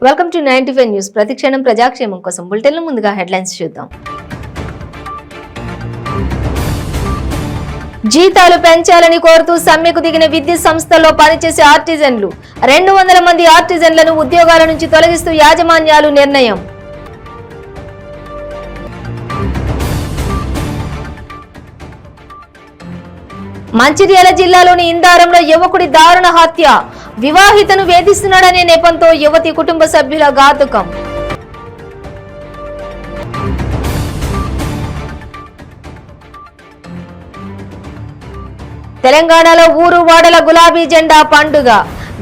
Welcome to 95 news. ప్రతిక్షణం ప్రజాక్షేమం కోసం బులెటిన్ల ముందుగా హెడ్లైన్స్ చూద్దాం. జీతాలు పెంచాలని కోరుతూ సమ్మెకు దిగిన విద్యుత్ సంస్థల్లో పనిచేసే ఆర్టిజన్లు 200 మంది ఆర్టిజన్లను ఉద్యోగాల నుంచి తొలగిస్తూ యాజమాన్యాలు నిర్ణయం. మంచిర్యాల జిల్లాలోని ఇందారంలో యువకుడి దారుణ హత్య. వివాహితను వేధిస్తున్నాడనే నెపంతో యువతి కుటుంబ సభ్యుల ఘాతుకం. తెలంగాణలో ఊరు వాడల గులాబీ జెండా పండుగ.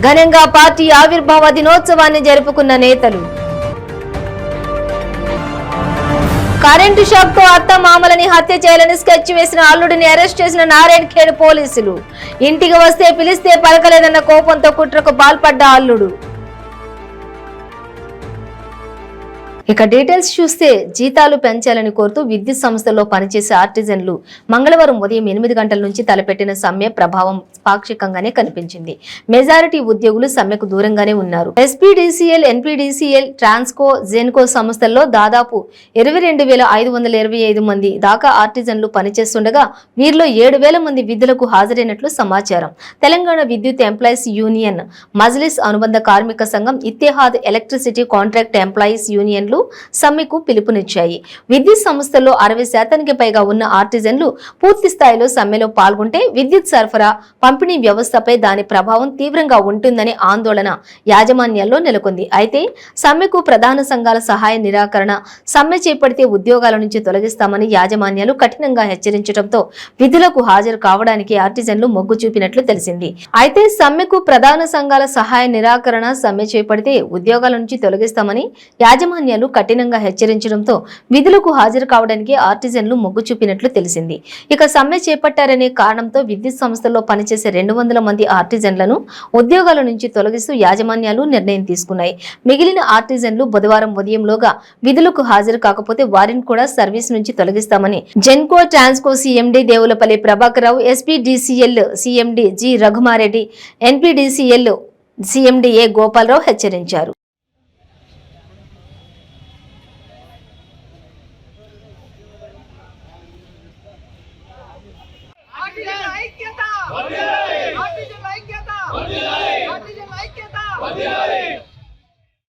ఘనంగా పార్టీ ఆవిర్భావ దినోత్సవాన్ని జరుపుకున్న నేతలు. కరెంటు షాక్ తో అత్త మామలని హత్య చేయాలని స్కెచ్ వేసిన అల్లుడిని అరెస్ట్ చేసిన నారాయణఖేడ్ పోలీసులు. ఇంటికి వస్తే పిలిస్తే పలకలేదన్న కోపంతో కుట్రకు పాల్పడ్డ అల్లుడు. ఇక డీటెయిల్స్ చూస్తే జీతాలు పెంచాలని కోరుతూ విద్యుత్ సంస్థల్లో పనిచేసే ఆర్టిజన్లు మంగళవారం ఉదయం 8 గంటల నుంచి తలపెట్టిన సమ్మె ప్రభావం పాక్షికంగానే కనిపించింది. మెజారిటీ ఉద్యోగులు సమ్మెకు దూరంగానే ఉన్నారు. ఎస్పీడీసీఎల్, ఎన్పీడీసీఎల్, ట్రాన్స్కో, జెన్కో సంస్థల్లో దాదాపు 22,525 మంది దాకా ఆర్టిజన్లు పనిచేస్తుండగా వీరిలో 7,000 మంది విధులకు హాజరైనట్లు సమాచారం. తెలంగాణ విద్యుత్ ఎంప్లాయీస్ యూనియన్, మజ్లిస్ అనుబంధ కార్మిక సంఘం, ఇత్తెహాద్ ఎలక్ట్రిసిటీ కాంట్రాక్ట్ ఎంప్లాయీస్ యూనియన్లు సమ్మెకు పిలుపునిచ్చాయి. విద్యుత్ సంస్థల్లో 60% పైగా ఉన్న ఆర్టిజన్లు పూర్తి స్థాయిలో సమ్మెలో పాల్గొంటే విద్యుత్ సరఫరా, పంపిణీ వ్యవస్థపై దాని ప్రభావం తీవ్రంగా ఉంటుందనే ఆందోళన యాజమాన్యాల్లో నెలకొంది. అయితే సమ్మెకు ప్రధాన సంఘాల సహాయ నిరాకరణ, సమ్మె చేపడితే ఉద్యోగాల నుంచి తొలగిస్తామని యాజమాన్యాలు కఠినంగా హెచ్చరించడంతో విధులకు హాజరు కావడానికి ఆర్టిజన్లు మొగ్గు చూపినట్లు తెలిసింది. అయితే సమ్మెకు ప్రధాన సంఘాల సహాయ నిరాకరణ, సమ్మె చేపడితే ఉద్యోగాల నుంచి తొలగిస్తామని యాజమాన్యాలు కఠినంగా హెచ్చరించడంతో విధులకు హాజరు కావడానికి ఆర్టిజన్లు మొగ్గు చూపినట్లు తెలిసింది. ఇక సమ్మె చేపట్టారనే కారణంతో విద్యుత్ సంస్థల్లో పనిచేసే 200 మంది ఆర్టిజన్లను ఉద్యోగాల నుంచి తొలగిస్తూ యాజమాన్యాలు నిర్ణయం తీసుకున్నాయి. మిగిలిన ఆర్టిజన్లు బుధవారం ఉదయంలోగా విధులకు హాజరు కాకపోతే వారిని కూడా సర్వీస్ నుంచి తొలగిస్తామని Genco, Transco CMD Devulapalli Prabhakar Rao, SPDCL CMD G Raghuma Reddy, NPDCL CMD A Gopalarao హెచ్చరించారు.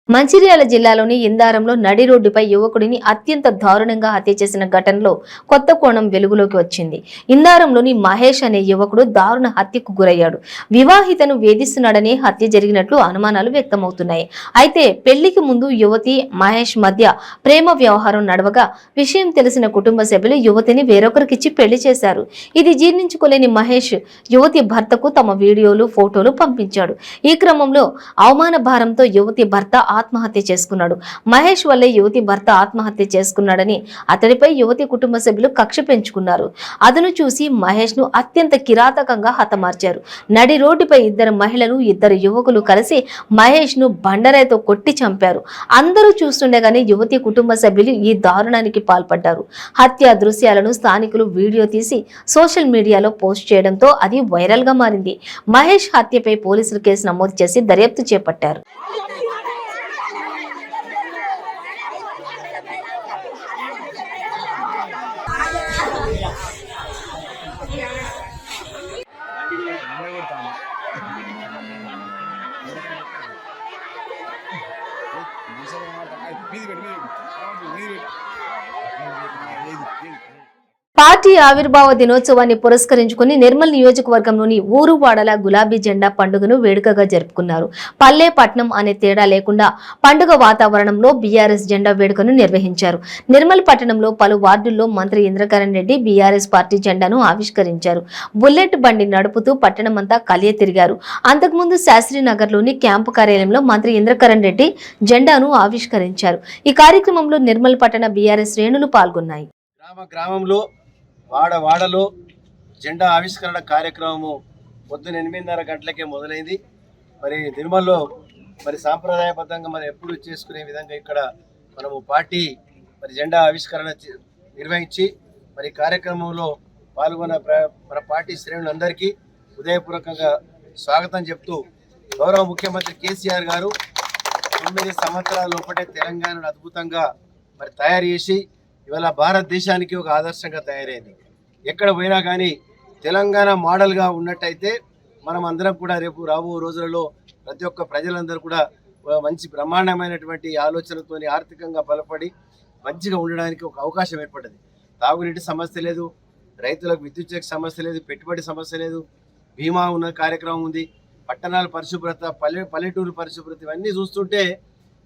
మంచిర్యాల జిల్లాలోని ఇందారంలో నడి రోడ్డుపై యువకుడిని అత్యంత దారుణంగా హత్య చేసిన ఘటనలో కొత్త కోణం వెలుగులోకి వచ్చింది. ఇందారంలోని మహేష్ అనే యువకుడు దారుణ హత్యకు గురయ్యాడు. వివాహితను వేధిస్తున్నాడనే హత్య జరిగినట్లు అనుమానాలు వ్యక్తమవుతున్నాయి. అయితే పెళ్లికి ముందు యువతి, మహేష్ మధ్య ప్రేమ వ్యవహారం నడవగా విషయం తెలిసిన కుటుంబ సభ్యులు యువతిని వేరొకరికిచ్చి పెళ్లి చేశారు. ఇది జీర్ణించుకోలేని మహేష్ యువతి భర్తకు తమ వీడియోలు, ఫోటోలు పంపించాడు. ఈ క్రమంలో అవమాన భారంతో యువతి భర్త ఆత్మహత్య చేసుకున్నాడు. మహేష్ వల్లే యువతి భర్త ఆత్మహత్య చేసుకున్నాడని అతడిపై యువతి కుటుంబ సభ్యులు కక్ష పెంచుకున్నారు. అతను చూసి మహేష్ ను అత్యంత కిరాతకంగా హతమార్చారు. నడి రోడ్డుపై 2 మహిళలు, 2 యువకులు కలిసి మహేష్ ను బండరాయితో కొట్టి చంపారు. అందరూ చూస్తుండగానే యువతి కుటుంబ సభ్యులు ఈ దారుణానికి పాల్పడ్డారు. హత్య దృశ్యాలను స్థానికులు వీడియో తీసి సోషల్ మీడియాలో పోస్ట్ చేయడంతో అది వైరల్ గా మారింది. మహేష్ హత్యపై పోలీసులు కేసు నమోదు చేసి దర్యాప్తు చేపట్టారు. పార్టీ ఆవిర్భావ దినోత్సవాన్ని పురస్కరించుకుని నిర్మల్ నియోజకవర్గంలోని ఊరు వాడల గులాబీ జెండా పండుగను వేడుకగా జరుపుకున్నారు. పల్లె, పట్నం అనే తేడా లేకుండా పండుగ వాతావరణంలో బీఆర్ఎస్ జెండా వేడుకను నిర్వహించారు. నిర్మల్ పట్టణంలో పలు వార్డుల్లో మంత్రి ఇంద్రకరణ్ రెడ్డి బీఆర్ఎస్ పార్టీ జెండాను ఆవిష్కరించారు. బుల్లెట్ బండి నడుపుతూ పట్టణమంతా కలియ తిరిగారు. అంతకుముందు శాస్త్రీనగర్లోని క్యాంపు కార్యాలయంలో మంత్రి ఇంద్రకరణ్ రెడ్డి జెండాను ఆవిష్కరించారు. ఈ కార్యక్రమంలో నిర్మల్ పట్టణ బీఆర్ఎస్ శ్రేణులు పాల్గొన్నాయి. గ్రామంలో వాడలో జెండా ఆవిష్కరణ కార్యక్రమము పొద్దున 8:30 గంటలకే మొదలైంది. మరి నిర్మల్లో సాంప్రదాయబద్ధంగా మనం ఎప్పుడు చేసుకునే విధంగా ఇక్కడ మనము పార్టీ జెండా ఆవిష్కరణ నిర్వహించి కార్యక్రమంలో పాల్గొన్న మన పార్టీ శ్రేణులందరికీ హృదయపూర్వకంగా స్వాగతం చెప్తూ గౌరవ ముఖ్యమంత్రి కేసీఆర్ గారు 9 సంవత్సరాల లోపటే తెలంగాణను అద్భుతంగా మరి తయారు చేసి ఇవాళ భారతదేశానికి ఒక ఆదర్శంగా తయారైంది. ఎక్కడ పోయినా కానీ తెలంగాణ మోడల్గా ఉన్నట్టయితే మనం అందరం కూడా రేపు రాబో రోజులలో ప్రతి ఒక్క ప్రజలందరూ కూడా మంచి బ్రహ్మాండమైనటువంటి ఆలోచనతో ఆర్థికంగా బలపడి మంచిగా ఉండడానికి ఒక అవకాశం ఏర్పడ్డది. తాగునీటి సమస్య లేదు, రైతులకు విద్యుత్ శక్తి సమస్య లేదు, పెట్టుబడి సమస్య లేదు, బీమా ఉన్న కార్యక్రమం ఉంది, పట్టణాల పరిశుభ్రత, పల్లెటూరు పరిశుభ్రత, ఇవన్నీ చూస్తుంటే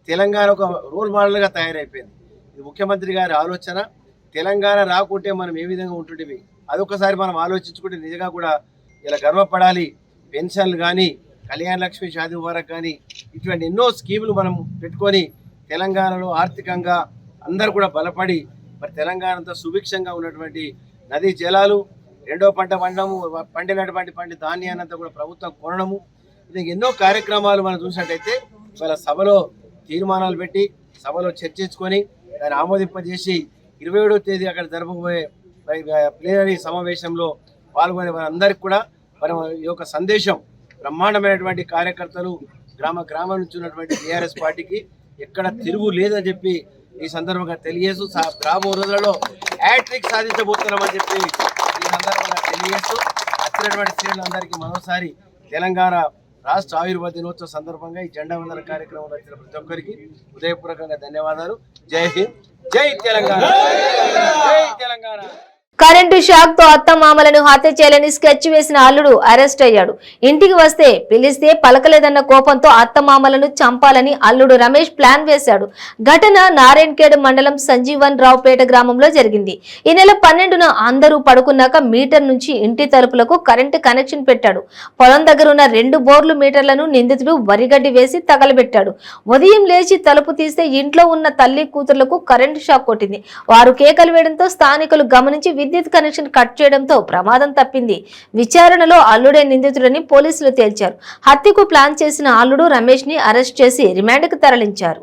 తెలంగాణ ఒక రోల్ మోడల్గా తయారైపోయింది. ఇది ముఖ్యమంత్రి గారి ఆలోచన. తెలంగాణ రాకుంటే మనం ఏ విధంగా ఉంటుండేవి అదొకసారి మనం ఆలోచించుకుంటే నిజంగా కూడా ఇలా గర్వపడాలి. పెన్షన్లు కానీ, కళ్యాణ లక్ష్మి, షాదీ ముబారక్ కానీ ఇటువంటి ఎన్నో స్కీములు మనం పెట్టుకొని తెలంగాణలో ఆర్థికంగా అందరూ కూడా బలపడి మరి తెలంగాణతో సుభిక్షంగా ఉన్నటువంటి నదీ జలాలు, రెండో పంట పండినటువంటి ధాన్యాన్నంతా కూడా ప్రభుత్వం కొనడము, ఇది ఎన్నో కార్యక్రమాలు మనం చూసినట్టయితే వాళ్ళ సభలో తీర్మానాలు పెట్టి సభలో చర్చించుకొని దాన్ని ఆమోదింపజేసి 27వ తేదీ అక్కడ జరపబోయే ప్లీనరీ సమావేశంలో పాల్గొనే వారందరికీ కూడా మరి ఈ యొక్క సందేశం బ్రహ్మాండమైనటువంటి కార్యకర్తలు గ్రామం నుంచి ఉన్నటువంటి టీఆర్ఎస్ పార్టీకి ఎక్కడ తిరుగు లేదని చెప్పి ఈ సందర్భంగా తెలియజేస్తూ రాబో రోజులలో హ్యాట్రిక్ సాధించబోతున్నామని చెప్పి ఈ సందర్భంగా తెలియజేస్తూ వచ్చినటువంటి శ్రేణులందరికీ మరోసారి తెలంగాణ రాష్ట్ర ఆవిర్భావ దినోత్సవ సందర్భంగా ఈ జెండా వందన కార్యక్రమంలో వచ్చిన ప్రతి ఒక్కరికి హృదయపూర్వకంగా ధన్యవాదాలు. జై హింద్, జై తెలంగాణ, జై తెలంగాణ. కరెంటు షాక్ తో అత్తమామలను హత్య చేయాలని స్కెచ్ వేసిన అల్లుడు అరెస్ట్ అయ్యాడు. ఇంటికి వస్తే పిలిస్తే పలకలేదన్న కోపంతో అత్తమామలను చంపాలని అల్లుడు రమేష్ ప్లాన్ వేశాడు. ఘటన నారాయణఖేడ్ మండలం సంజీవన్ రావుపేట గ్రామంలో జరిగింది. ఈ నెల 12న అందరూ పడుకున్నాక మీటర్ నుంచి ఇంటి తలుపులకు కరెంటు కనెక్షన్ పెట్టాడు. పొలం దగ్గర ఉన్న 2 బోర్లు మీటర్లను నిందితుడు వరిగడ్డి వేసి తగలబెట్టాడు. ఉదయం లేచి తలుపు తీస్తే ఇంట్లో ఉన్న తల్లి కూతుర్లకు కరెంటు షాక్ కొట్టింది. వారు కేకలు వేయడంతో స్థానికులు గమనించి విద్యుత్ కనెక్షన్ కట్ చేయడంతో ప్రమాదం తప్పింది. విచారణలో అల్లుడే నిందితుడని పోలీసులు తేల్చారు. హత్యకు ప్లాన్ చేసిన అల్లుడు రమేష్ ని అరెస్ట్ చేసి రిమాండ్కు తరలించారు.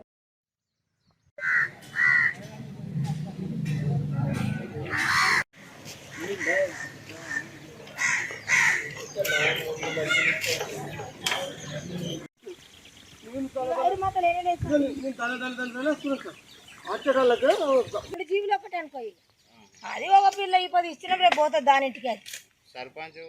అది ఒక పిల్ల ఇప్పుడు ఇచ్చినప్పుడే పోతుంది దానింటికి. సర్పంచ్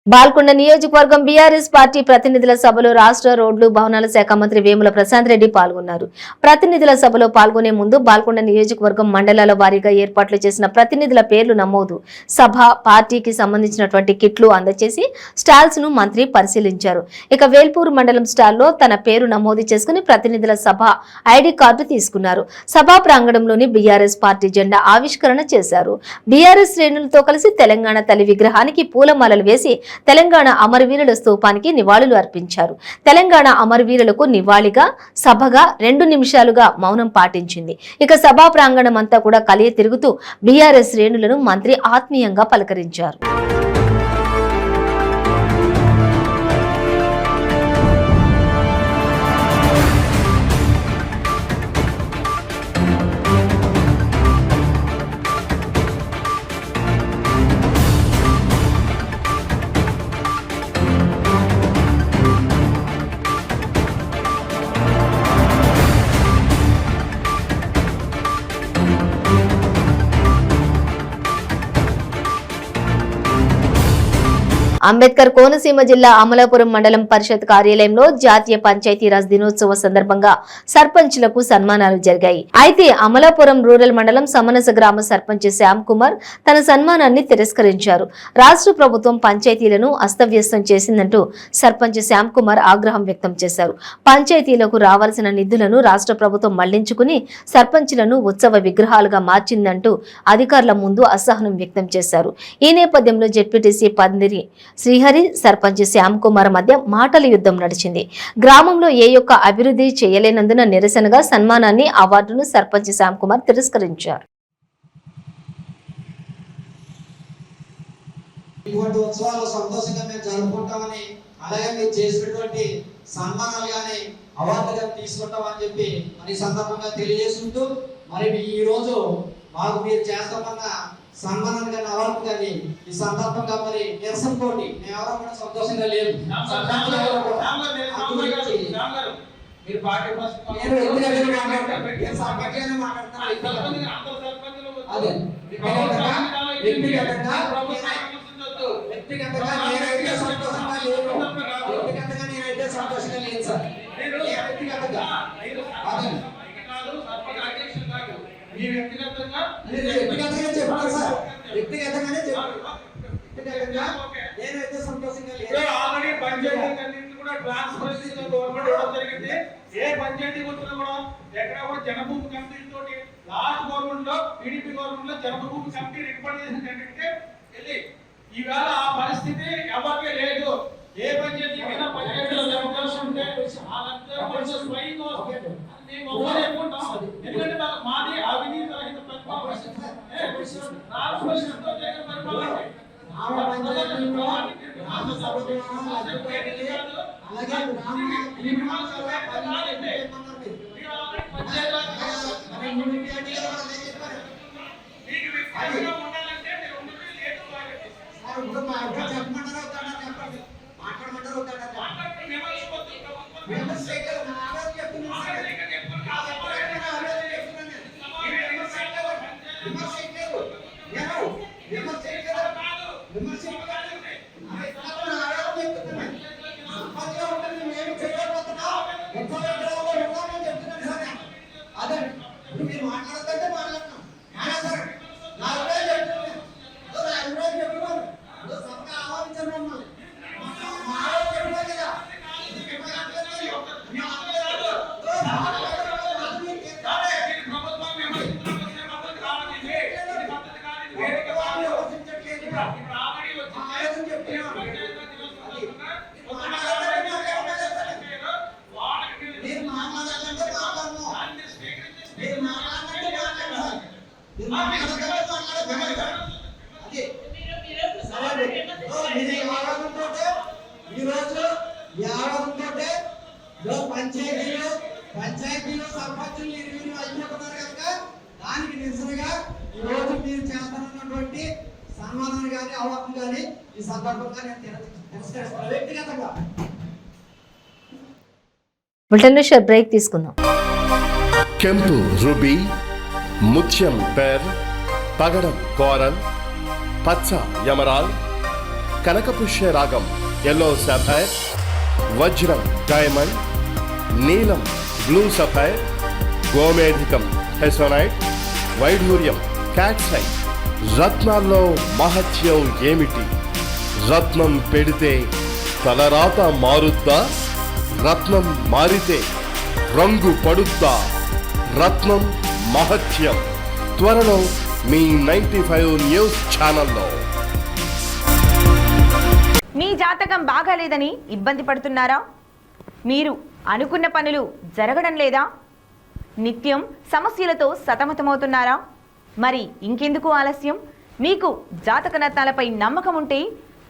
బాల్కొండ నియోజకవర్గం బీఆర్ఎస్ పార్టీ ప్రతినిధుల సభలో రాష్ట్ర రోడ్లు భవనాల శాఖ మంత్రి వేముల ప్రశాంత్ రెడ్డి పాల్గొన్నారు. ప్రతినిధుల సభలో పాల్గొనే ముందు బాల్కొండ నియోజకవర్గం మండలాల వారీగా ఏర్పాట్లు చేసిన ప్రతినిధుల పేర్లు నమోదు, సభ, పార్టీకి సంబంధించినటువంటి కిట్లు అందజేసి స్టాల్స్ ను మంత్రి పరిశీలించారు. ఇక వేల్పూర్ మండలం స్టాల్లో తన పేరు నమోదు చేసుకుని ప్రతినిధుల సభ ఐడి కార్డు తీసుకున్నారు. సభా ప్రాంగణంలోని బీఆర్ఎస్ పార్టీ జెండా ఆవిష్కరణ చేశారు. బీఆర్ఎస్ శ్రేణులతో కలిసి తెలంగాణ తల్లి విగ్రహానికి పూలమాలలు వేసి తెలంగాణ అమరవీరుల స్తూపానికి నివాళులు అర్పించారు. తెలంగాణ అమరవీరులకు నివాళిగా సభగా 2 నిమిషాలుగా మౌనం పాటించింది. ఇక సభా ప్రాంగణం అంతా కూడా కలియ తిరుగుతూ బీఆర్ఎస్ శ్రేణులను మంత్రి ఆత్మీయంగా పలకరించారు. అంబేద్కర్ కోనసీమ జిల్లా అమలాపురం మండలం పరిషత్ కార్యాలయంలో జాతీయ పంచాయతీరాజ్ దినోత్సవ సందర్భంగా సర్పంచ్లకు సన్మానాలు జరిగాయి. అయితే అమలాపురం రూరల్ మండలం సమనస గ్రామ సర్పంచ్ శ్యామ్ కుమార్ తన సన్మానాన్ని తిరస్కరించారు. రాష్ట్ర ప్రభుత్వం పంచాయతీలను అస్తవ్యస్తం చేసిందంటూ సర్పంచ్ శ్యామ్ కుమార్ ఆగ్రహం వ్యక్తం చేశారు. పంచాయతీలకు రావాల్సిన నిధులను రాష్ట్ర ప్రభుత్వం మళ్లించుకుని సర్పంచ్లను ఉత్సవ విగ్రహాలుగా మార్చిందంటూ అధికారుల ముందు అసహనం వ్యక్తం చేశారు. ఈ నేపథ్యంలో జెడ్పీటీసీ పందిరి శ్రీహరి, సర్పంచ్ శ్యామ్ కుమార్ మధ్య మాటల యుద్ధం నడిచింది. గ్రామంలో ఏ యొక్క అభివృద్ధి చేయలేనందున నిరసనగా సన్మానాన్ని, అవార్డును సర్పంచ్ శ్యామ్ కుమార్ తిరస్కరించారు. సన్మానం కానీ అవార్డు కానీ ఈ సందర్భంగా మరి నిరసన తోటి మేము ఎవరో కూడా సంతోషంగా లేదు. మీరు పార్టీ ఫస్ట్ నేను ఎందుకంటే మాట్లాడతాను సర్పంచ్గానే మాట్లాడతాను అదే వ్యక్తిగతంగా నేనైతే సంతోషంగా లేను వ్యక్తిగతంగా నేనైతే సంతోషంగా లేను సార్ వ్యక్తిగతంగా అదే వ్యక్తిగతంగా చెప్పాను సార్ వ్యక్తిగతంగానే చెప్పాను వ్యక్తిగతంగా నేనైతే సంతోషంగా లేను ఆల్రెడీ పంచాయతీ కూడా ట్రాన్స్పరెన్సీ గవర్నమెంట్ ఇవ్వడం జరిగింది ఏ పంచాయతీ వచ్చినా కూడా ఎక్కడ కూడా జనభూమి కమిటీ తోటి లాస్ట్ గవర్నమెంట్ లో టీడీపీ గవర్నమెంట్ లో జనభూమి కమిటీ రికమెండ్ చేసింది ఏంటంటే వెళ్ళి ఈవేళ ఆ పరిస్థితి ఎవరికీ లేదు ఏ పంచాయతీ అయినా పంచాయతీలో అవకాశం ఉంటే వాళ్ళందరూ కొంచెం స్వయంగా వస్తారు మేము ఒకసారి చెప్పుకుంటాం ఎందుకంటే మాది అవినీతి రహిత పరిపాలన ట్రాన్స్పరెన్సీతో జరిగిన పరిపాలన మీరు మాట్లాడతాంటే మాట్లాడుతున్నాం సభగా ఆహ్వానించారు మమ్మల్ని పంచాయతీలో సర్పంచులు నిర్వీర్యం అయిపోతున్నారు కనుక దానికి నిరసనగా ఈ రోజు మీరు చేస్తున్నటువంటి సన్మానం కానీ అవార్డు కానీ ఈ సందర్భంగా నేను తిరస్కరిస్తున్నాను వ్యక్తిగతంగా. బులెటిన్ బ్రేక్ తీసుకుందాం. ಕೆಂಪು ರುಬಿ, ಮುತ್ಯಂ ಪೆರ್, పగడం కోరల్, పచ్చ యమరాల్, కనకపుష్య రాగం ఎల్లో సఫైర్, వజ్రం డైమండ్, నీలం బ్లూ సఫైర్, గోమేధికం హెసోనైట్, వైఢూర్యం క్యాట్సై. రత్నాల్లో మహత్యం ఏమిటి? రత్నం పెడితే తలరాత మారుద్దా? రత్నం మారితే రంగు పడుద్దా? రత్నం మహత్యం త్వరలో మీ 95 న్యూస్ ఛానల్లో. మీ జాతకం బాగాలేదని ఇబ్బంది పడుతున్నారా? మీరు అనుకున్న పనులు జరగడం లేదా? నిత్యం సమస్యలతో సతమతమవుతున్నారా? మరి ఇంకెందుకు ఆలస్యం? మీకు జాతక రత్నాలపై నమ్మకం ఉంటే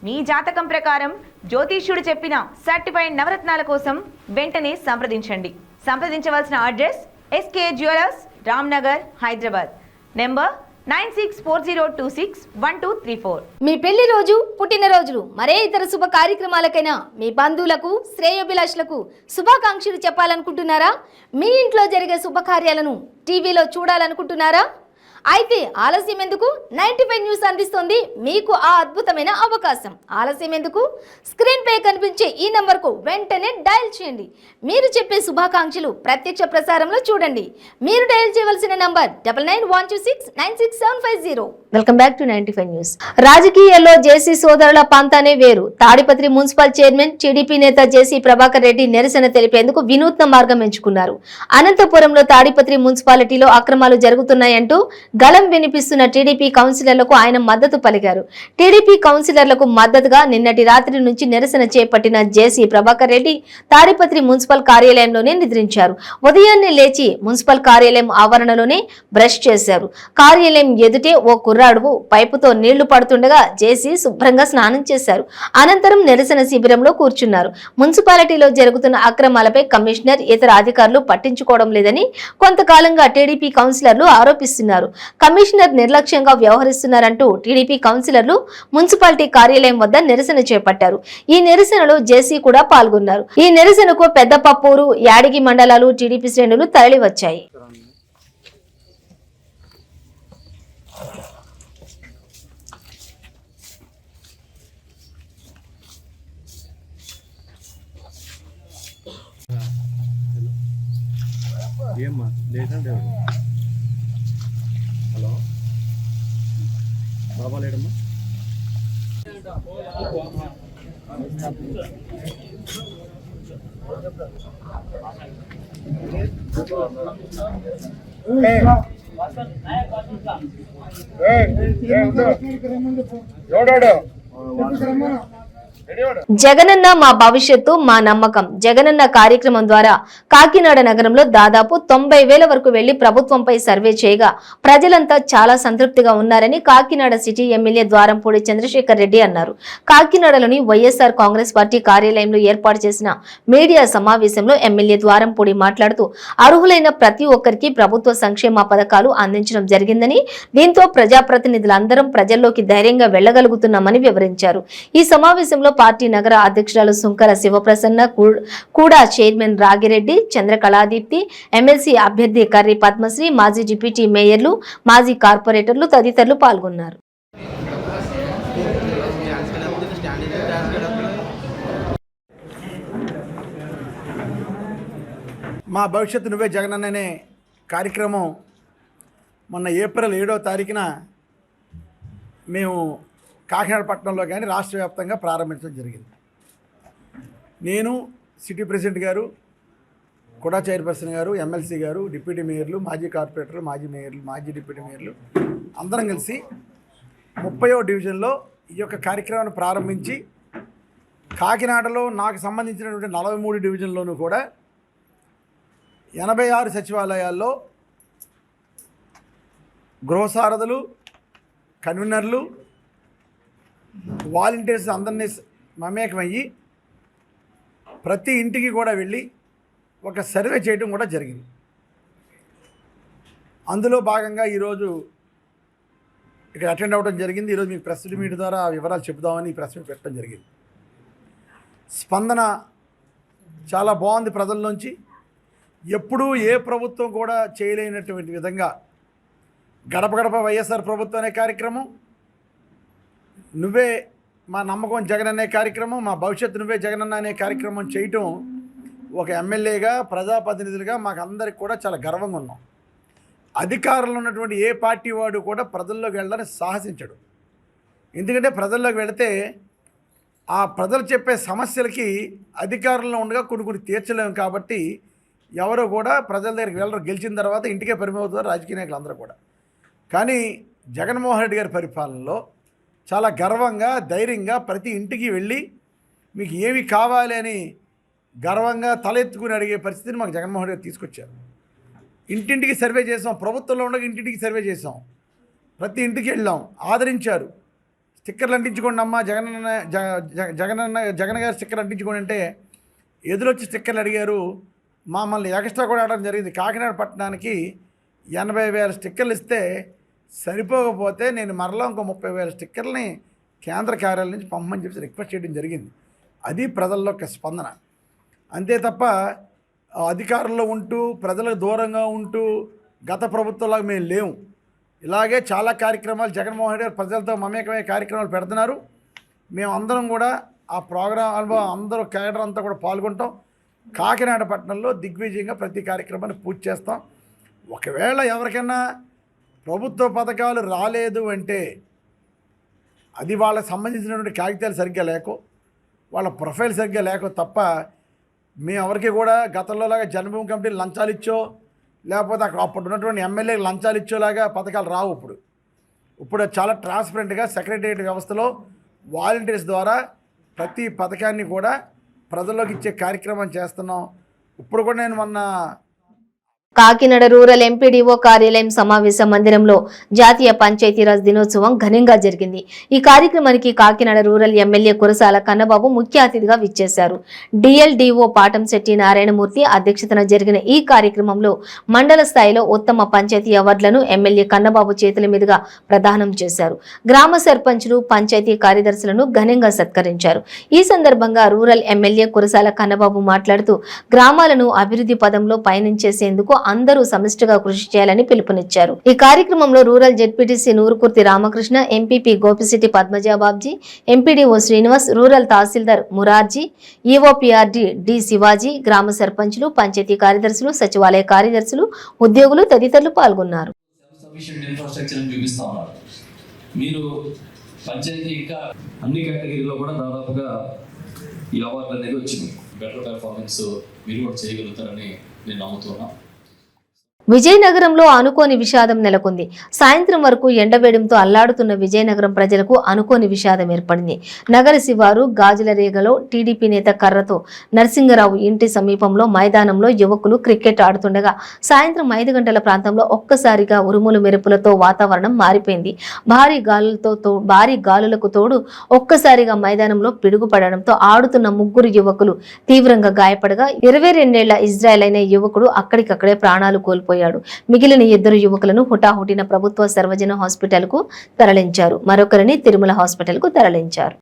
మీ జాతకం ప్రకారం జ్యోతిష్యుడు చెప్పిన సర్టిఫైడ్ నవరత్నాల కోసం వెంటనే సంప్రదించండి. సంప్రదించవలసిన address S K jewellers, Ramnagar, Hyderabad. Number 9640261234. మీ పెళ్లి రోజు, పుట్టినరోజులు, మరే ఇతర శుభ కార్యక్రమాలకైనా మీ బంధువులకు, శ్రేయోభిలాషులకు శుభాకాంక్షలు చెప్పాలనుకుంటున్నారా? మీ ఇంట్లో జరిగే శుభకార్యాలను టీవీలో చూడాలనుకుంటున్నారా? అయితే ఆలస్యం ఎందుకు? 95 న్యూస్ అందిస్తుంది మీకు ఆ అద్భుతమైన అవకాశం. ఆలస్యం ఎందుకు? స్క్రీన్ పై కనిపించే ఈ నంబర్కు వెంటనే డయల్ చేయండి. మీరు చెప్పే శుభాకాంక్షలు ప్రత్యక్ష ప్రసారంలో చూడండి. మీరు డయల్ చేయవలసిన number 9912696750. Welcome back to 95 news. రాజకీయాల్లో జేసీ సోదరుల పంతానే వేరు. తాడిపత్రి మున్సిపల్ చైర్మన్ టీడీపీ నేత జేసీ ప్రభాకర్ రెడ్డి నిరసన తెలిపేందుకు వినూత్న మార్గం ఎంచుకున్నారు. అనంతపురంలో తాడిపత్రి మున్సిపాలిటీలో అక్రమాలు జరుగుతున్నాయంటూ గళం వినిపిస్తున్న టీడీపీ కౌన్సిలర్లకు ఆయన మద్దతు పలికారు. టీడీపీ కౌన్సిలర్లకు మద్దతుగా నిన్నటి రాత్రి నుంచి నిరసన చేపట్టిన జేసీ ప్రభాకర్ రెడ్డి తాడిపత్రి మున్సిపల్ కార్యాలయంలోనే నిద్రించారు. ఉదయాన్నే లేచి మున్సిపల్ కార్యాలయం ఆవరణలోనే బ్రష్ చేశారు. కార్యాలయం ఎదుటే ఓ కుర్రాడు పైపుతో నీళ్లు పడుతుండగా జేసీ శుభ్రంగా స్నానం చేశారు. అనంతరం నిరసన శిబిరంలో కూర్చున్నారు. మున్సిపాలిటీలో జరుగుతున్న అక్రమాలపై కమిషనర్, ఇతర అధికారులు పట్టించుకోవడం లేదని కొంతకాలంగా టీడీపీ కౌన్సిలర్లు ఆరోపిస్తున్నారు. కమిషనర్ నిర్లక్ష్యంగా వ్యవహరిస్తున్నారంటూ టీడీపీ కౌన్సిలర్లు మున్సిపాలిటీ కార్యాలయం వద్ద నిరసన చేపట్టారు. ఈ నిరసనలో జేసీ కూడా పాల్గొన్నారు. ఈ నిరసనకు పెద్దపప్పూరు, యాడిగి మండలాలు టీడీపీ శ్రేణులు తరలివచ్చాయి. ఏమ్మా లేదండి హలో బాబా లేడమ్మా జగనన్న మా భవిష్యత్తు మా నమ్మకం. జగనన్న కార్యక్రమం ద్వారా కాకినాడ నగరంలో దాదాపు 90,000 వరకు వెళ్లి ప్రభుత్వంపై సర్వే చేయగా ప్రజలంతా చాలా సంతృప్తిగా ఉన్నారని కాకినాడ సిటీ ఎమ్మెల్యే ద్వారంపూడి చంద్రశేఖర్ రెడ్డి అన్నారు. కాకినాడలోని వైఎస్ఆర్ కాంగ్రెస్ పార్టీ కార్యాలయంలో ఏర్పాటు చేసిన మీడియా సమావేశంలో ఎమ్మెల్యే ద్వారంపూడి మాట్లాడుతూ అర్హులైన ప్రతి ఒక్కరికి ప్రభుత్వ సంక్షేమ పథకాలు అందించడం జరిగిందని, దీంతో ప్రజాప్రతినిధులందరం ప్రజల్లోకి ధైర్యంగా వెళ్లగలుగుతున్నామని వివరించారు. ఈ సమావేశంలో పార్టీ నగర అధ్యక్షురాలు సుంకర శివప్రసన్న, కూడా చైర్మన్ రాగిరెడ్డి, చంద్రకళాదీప్తి, ఎమ్మెల్సీ అభ్యర్థి కర్రి పద్మశ్రీ, మాజీ డిప్యూటీ మేయర్లు, మాజీ కార్పొరేటర్లు తదితరులు పాల్గొన్నారు. మా భవిష్యత్తు నువ్వే జగనన్న అనే కార్యక్రమం మొన్న ఏప్రిల్ 7వ తారీఖున మేము కాకినాడ పట్టణంలో కానీ రాష్ట్ర వ్యాప్తంగా ప్రారంభించడం జరిగింది. నేను, సిటీ ప్రెసిడెంట్ గారు, కూడా చైర్పర్సన్ గారు, ఎమ్మెల్సీ గారు, డిప్యూటీ మేయర్లు, మాజీ కార్పొరేటర్లు, మాజీ మేయర్లు, మాజీ డిప్యూటీ మేయర్లు అందరం కలిసి 30వ డివిజన్లో ఈ యొక్క కార్యక్రమాన్ని ప్రారంభించి కాకినాడలో నాకు సంబంధించినటువంటి 43 డివిజన్లోనూ కూడా 86 సచివాలయాల్లో గృహసారథులు, కన్వీనర్లు, వాలంటీర్స్ అందరినీ మమేకమయ్యి ప్రతి ఇంటికి కూడా వెళ్ళి ఒక సర్వే చేయడం కూడా జరిగింది. అందులో భాగంగా ఈరోజు ఇక్కడ అటెండ్ అవ్వడం జరిగింది. ఈరోజు మీకు ప్రెస్ మీట్ ద్వారా ఆ వివరాలు చెబుదామని ఈ ప్రెస్ మీట్ పెట్టడం జరిగింది. స్పందన చాలా బాగుంది ప్రజల్లోంచి. ఎప్పుడూ ఏ ప్రభుత్వం కూడా చేయలేనటువంటి విధంగా గడప గడప వైఎస్ఆర్ ప్రభుత్వం అనే కార్యక్రమం, నువ్వే మా నమ్మకం జగన్ అనే కార్యక్రమం, మా భవిష్యత్తు నువ్వే జగనన్న అనే కార్యక్రమం చేయటం ఒక ఎమ్మెల్యేగా, ప్రజాప్రతినిధులుగా మాకు అందరికి కూడా చాలా గర్వంగా ఉన్నాం. అధికారంలో ఉన్నటువంటి ఏ పార్టీ వాడు కూడా ప్రజల్లోకి వెళ్ళడానికి సాహసించడు. ఎందుకంటే ప్రజల్లోకి వెళితే ఆ ప్రజలు చెప్పే సమస్యలకి అధికారంలో ఉండగా కొన్ని తీర్చలేము. కాబట్టి ఎవరు కూడా ప్రజల దగ్గరికి వెళ్ళరు. గెలిచిన తర్వాత ఇంటికే పరిమితమవుతారు రాజకీయ నాయకులు అందరూ కూడా. కానీ జగన్మోహన్ రెడ్డి గారి పరిపాలనలో చాలా గర్వంగా, ధైర్యంగా ప్రతి ఇంటికి వెళ్ళి మీకు ఏమి కావాలి అని గర్వంగా తలెత్తుకుని అడిగే పరిస్థితిని మాకు జగన్మోహన్ రెడ్డి తీసుకొచ్చారు. ఇంటింటికి సర్వే చేసాం. ప్రభుత్వంలో ఉండగా ఇంటింటికి సర్వే చేసాం. ప్రతి ఇంటికి వెళ్ళాం, ఆదరించారు. స్టిక్కర్లు అంటించుకోండి అమ్మా, జగన్ గారు స్టిక్కర్లు అంటించుకోండి అంటే ఎదురొచ్చి స్టిక్కర్లు అడిగారు. మమ్మల్ని ఎక్స్ట్రా కూడా ఆడడం జరిగింది. కాకినాడ పట్టణానికి 80,000 స్టిక్కర్లు ఇస్తే సరిపోకపోతే నేను మరలా ఇంకో 30,000 స్టిక్కర్లని కేంద్ర కార్యాలయం నుంచి పంపమని చెప్పి రిక్వెస్ట్ చేయడం జరిగింది. అది ప్రజల్లో ఒక స్పందన. అంతే తప్ప అధికారంలో ఉంటూ ప్రజలకు దూరంగా ఉంటూ గత ప్రభుత్వంలాగా మేము లేము. ఇలాగే చాలా కార్యక్రమాలు జగన్మోహన్ రెడ్డి గారు ప్రజలతో మమేకమయ్యే కార్యక్రమాలు పెడుతున్నారు. మేము అందరం కూడా ఆ ప్రోగ్రాంలో అందరూ కేడర్ అంతా కూడా పాల్గొంటాం. కాకినాడ పట్టణంలో దిగ్విజయంగా ప్రతి కార్యక్రమాన్ని పూర్తి చేస్తాం. ఒకవేళ ఎవరికైనా ప్రభుత్వ పథకాలు రాలేదు అంటే అది వాళ్ళకి సంబంధించినటువంటి కాగితాలు సరిగ్గా లేకో, వాళ్ళ ప్రొఫైల్ సరిగ్గా లేకో తప్ప మేము ఎవరికి కూడా గతంలోలాగా జన్మభూమి కమిటీలు లంచాలు ఇచ్చో, లేకపోతే అక్కడ అప్పుడు ఉన్నటువంటి ఎమ్మెల్యేకి లంచాలు ఇచ్చోలాగా పథకాలు రావు. ఇప్పుడు చాలా ట్రాన్స్పరెంట్గా సెక్రటేరియట్ వ్యవస్థలో వాలంటీర్స్ ద్వారా ప్రతి పథకాన్ని కూడా ప్రజల్లోకి ఇచ్చే కార్యక్రమం చేస్తున్నాం. ఇప్పుడు కూడా నేను మొన్న కాకినాడ రూరల్ ఎంపీడీఓ కార్యాలయం సమావేశ మందిరంలో జాతీయ పంచాయతీరాజ్ దినోత్సవం ఘనంగా జరిగింది. ఈ కార్యక్రమానికి కాకినాడ రూరల్ ఎమ్మెల్యే కురసాల కన్నబాబు ముఖ్య అతిథిగా విచ్చేశారు. డిఎల్డీఓ పాటంశెట్టి నారాయణమూర్తి అధ్యక్షతన జరిగిన ఈ కార్యక్రమంలో మండల స్థాయిలో ఉత్తమ పంచాయతీ అవార్డులను ఎమ్మెల్యే కన్నబాబు చేతుల మీదుగా ప్రదానం చేశారు. గ్రామ సర్పంచులు, పంచాయతీ కార్యదర్శులను ఘనంగా సత్కరించారు. ఈ సందర్భంగా రూరల్ ఎమ్మెల్యే కురసాల కన్నబాబు మాట్లాడుతూ గ్రామాలను అభివృద్ధి పదంలో పయనించేసేందుకు అందరూ సమిష్టిగా కృషి చేయాలని పిలుపునిచ్చారు. ఈ కార్యక్రమంలో rural ZPTC Nurukurthi Ramakrishna, MPP Gopisetti Padmaja Babji, MPDO Srinivas, rural tahsildar Murarji, EOPRD D Shivaji, గ్రామ సర్పంచులు, పంచాయతీ కార్యదర్శులు, సచివాలయ కార్యదర్శులు, ఉద్యోగులు తదితరులు పాల్గొన్నారు. మీరు పంచాయతీ ఇంకా అన్ని కేటగిరీలో కూడా దాదాపుగా ఈ అవార్డు అనేది వచ్చింది. బెటర్ పెర్ఫార్మెన్స్ మీరు కూడా చేయగలుగుతారని నేను నమ్ముతున్నాను. విజయనగరంలో అనుకోని విషాదం నెలకొంది. సాయంత్రం వరకు ఎండవేయడంతో అల్లాడుతున్న విజయనగరం ప్రజలకు అనుకోని విషాదం ఏర్పడింది. నగర శివారు గాజులరేగలో టీడీపీ నేత కర్రతో నరసింగరావు ఇంటి సమీపంలో మైదానంలో యువకులు క్రికెట్ ఆడుతుండగా సాయంత్రం 5 గంటల ప్రాంతంలో ఒక్కసారిగా ఉరుములు మెరుపులతో వాతావరణం మారిపోయింది. భారీ గాలులకు తోడు ఒక్కసారిగా మైదానంలో పిడుగుపడడంతో ఆడుతున్న 3 యువకులు తీవ్రంగా గాయపడగా 22 ఏళ్ల ఇజ్రాయెల్ అయిన యువకుడు అక్కడికక్కడే ప్రాణాలు కోల్పోయాడు. మిగిలిన 2 యువకులను హుటాహుటిన ప్రభుత్వ సర్వజన హాస్పిటల్ కు తరలించారు. మరొకరిని తిరుమల హాస్పిటల్ కు తరలించారు.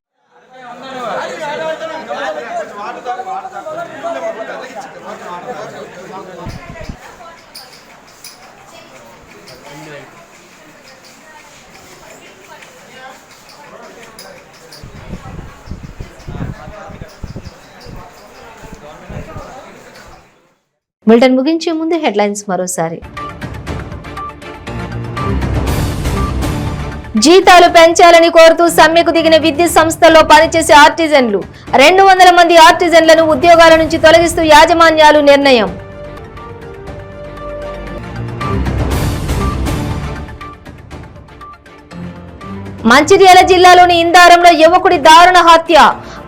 బులెటిన్ ముగించే ముందు హెడ్లైన్స్ మరోసారి. జీతాలు పెంచాలని కోరుతూ సమ్మెకు దిగిన విద్యుత్ సంస్థల్లో పనిచేసే ఆర్టిజన్లు. 200 మంది ఆర్టిజన్లను ఉద్యోగాల నుంచి తొలగిస్తూ యాజమాన్యాలు నిర్ణయం. మంచిర్యాల జిల్లాలోని ఇందారంలో యువకుడి దారుణ హత్య.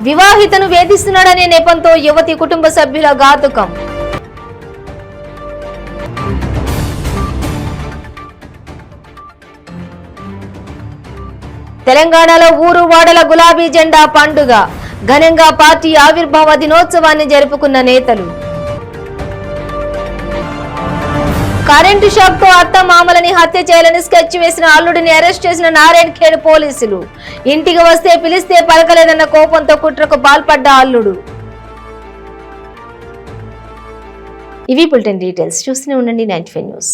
వివాహితను వేధిస్తున్నాడనే నెపంతో యువతి కుటుంబ సభ్యుల ఘాతుకం. తెలంగాణలో ఊరు వాడల గులాబీ జెండా పండుగ. ఘనంగా పార్టీ ఆవిర్భావ దినోత్సవాన్ని జరుపుకున్న నేతలు. కరెంటు షాక్ తో అత్త మామలని హత్య చేయాలని స్కెచ్ వేసిన అల్లుడిని అరెస్ట్ చేసిన నారాయణ్ ఖేడ్ పోలీసులు. ఇంటికి వస్తే పిలిస్తే పలకలేదన్న కోపంతో కుట్రకు పాల్పడ్డ అల్లుడు. ఇవి బులెటిన్ డీటెయిల్స్. చూస్తూనే ఉండండి 95 న్యూస్.